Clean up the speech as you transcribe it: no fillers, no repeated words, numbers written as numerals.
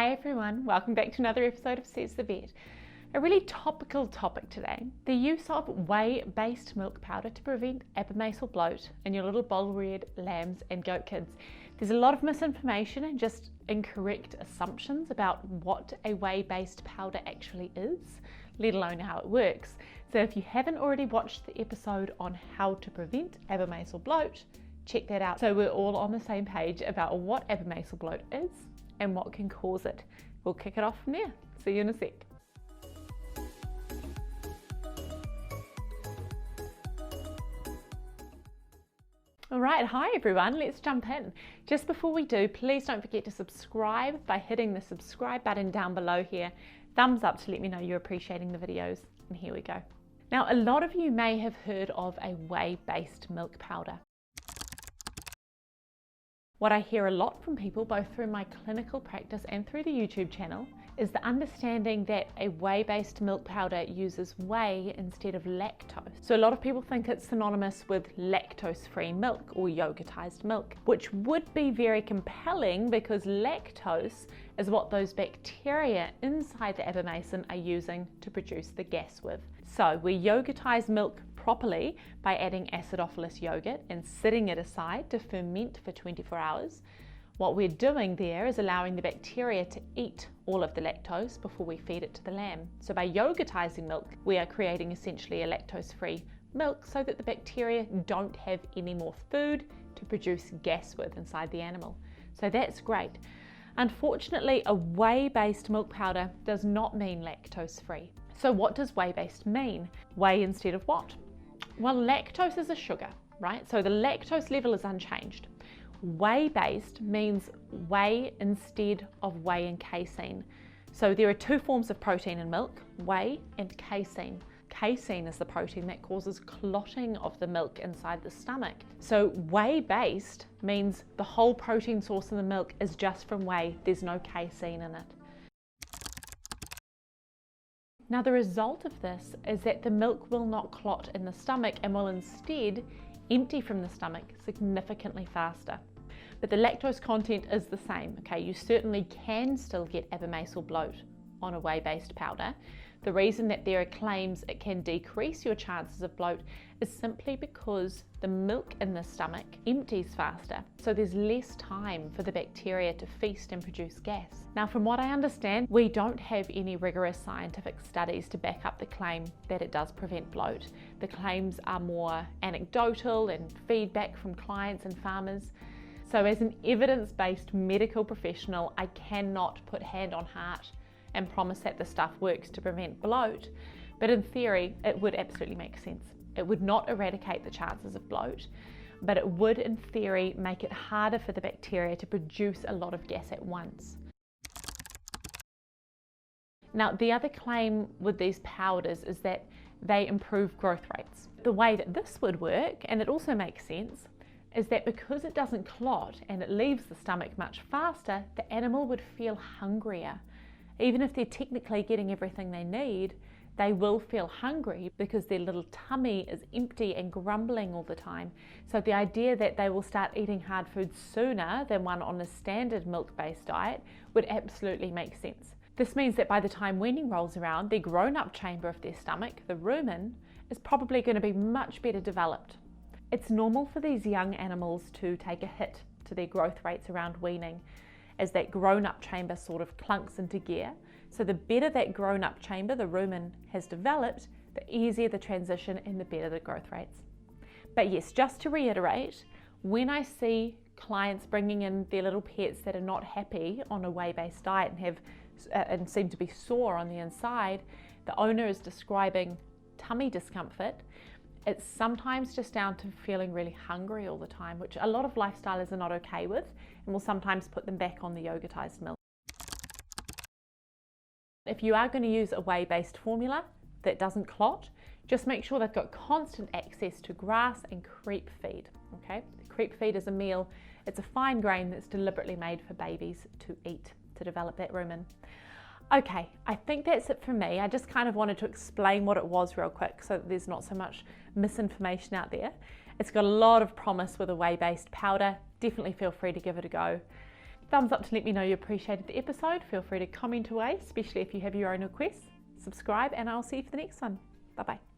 Hi everyone, welcome back to another episode of Sez the Vet. A really topical topic today, the use of whey-based milk powder to prevent abomasal bloat in your little bowl-reared lambs and goat kids. There's a lot of misinformation and just incorrect assumptions about what a whey-based powder actually is, let alone how it works. So if you haven't already watched the episode on how to prevent abomasal bloat, check that out so we're all on the same page about what abomasal bloat is and what can cause it. We'll kick it off from there. See you in a sec. All right, hi everyone, let's jump in. Just before we do, please don't forget to subscribe by hitting the subscribe button down below here. Thumbs up to let me know you're appreciating the videos, and here we go. Now, a lot of you may have heard of a whey-based milk powder. What I hear a lot from people, both through my clinical practice and through the YouTube channel, is the understanding that a whey-based milk powder uses whey instead of lactose. So a lot of people think it's synonymous with lactose-free milk or yogurtized milk, which would be very compelling because lactose is what those bacteria inside the abomasum are using to produce the gas with. So we yogurtize milk properly by adding acidophilus yogurt and sitting it aside to ferment for 24 hours. What we're doing there is allowing the bacteria to eat all of the lactose before we feed it to the lamb. So by yogurtizing milk, we are creating essentially a lactose-free milk so that the bacteria don't have any more food to produce gas with inside the animal. So that's great. Unfortunately, a whey-based milk powder does not mean lactose-free. So what does whey-based mean? Whey instead of what? Well, lactose is a sugar, right? So the lactose level is unchanged. Whey-based means whey instead of whey and casein. So there are two forms of protein in milk, whey and casein. Casein is the protein that causes clotting of the milk inside the stomach. So whey-based means the whole protein source in the milk is just from whey. There's no casein in it. Now the result of this is that the milk will not clot in the stomach and will instead empty from the stomach significantly faster. But the lactose content is the same, okay? You certainly can still get abomasal bloat on a whey-based powder. The reason that there are claims it can decrease your chances of bloat is simply because the milk in the stomach empties faster, so there's less time for the bacteria to feast and produce gas. Now, from what I understand, we don't have any rigorous scientific studies to back up the claim that it does prevent bloat. The claims are more anecdotal and feedback from clients and farmers. So as an evidence-based medical professional, I cannot put hand on heart and promise that the stuff works to prevent bloat, but in theory, it would absolutely make sense. It would not eradicate the chances of bloat, but it would, in theory, make it harder for the bacteria to produce a lot of gas at once. Now, the other claim with these powders is that they improve growth rates. The way that this would work, and it also makes sense, is that because it doesn't clot and it leaves the stomach much faster, the animal would feel hungrier. Even if they're technically getting everything they need, they will feel hungry because their little tummy is empty and grumbling all the time. So the idea that they will start eating hard food sooner than one on a standard milk-based diet would absolutely make sense. This means that by the time weaning rolls around, the grown-up chamber of their stomach, the rumen, is probably going to be much better developed. It's normal for these young animals to take a hit to their growth rates around weaning, as that grown-up chamber sort of clunks into gear. So the better that grown-up chamber, the rumen, has developed, the easier the transition and the better the growth rates. But yes, just to reiterate, when I see clients bringing in their little pets that are not happy on a whey-based diet and seem to be sore on the inside, the owner is describing tummy discomfort. It's sometimes just down to feeling really hungry all the time, which a lot of lifestylers are not okay with, and will sometimes put them back on the yogurtized milk. If you are going to use a whey-based formula that doesn't clot, just make sure they've got constant access to grass and creep feed, okay? Creep feed is a meal, it's a fine grain that's deliberately made for babies to eat to develop that rumen. Okay, I think that's it for me. I just kind of wanted to explain what it was real quick so that there's not so much misinformation out there. It's got a lot of promise with a whey-based powder. Definitely feel free to give it a go. Thumbs up to let me know you appreciated the episode. Feel free to comment away, especially if you have your own requests. Subscribe, and I'll see you for the next one. Bye bye.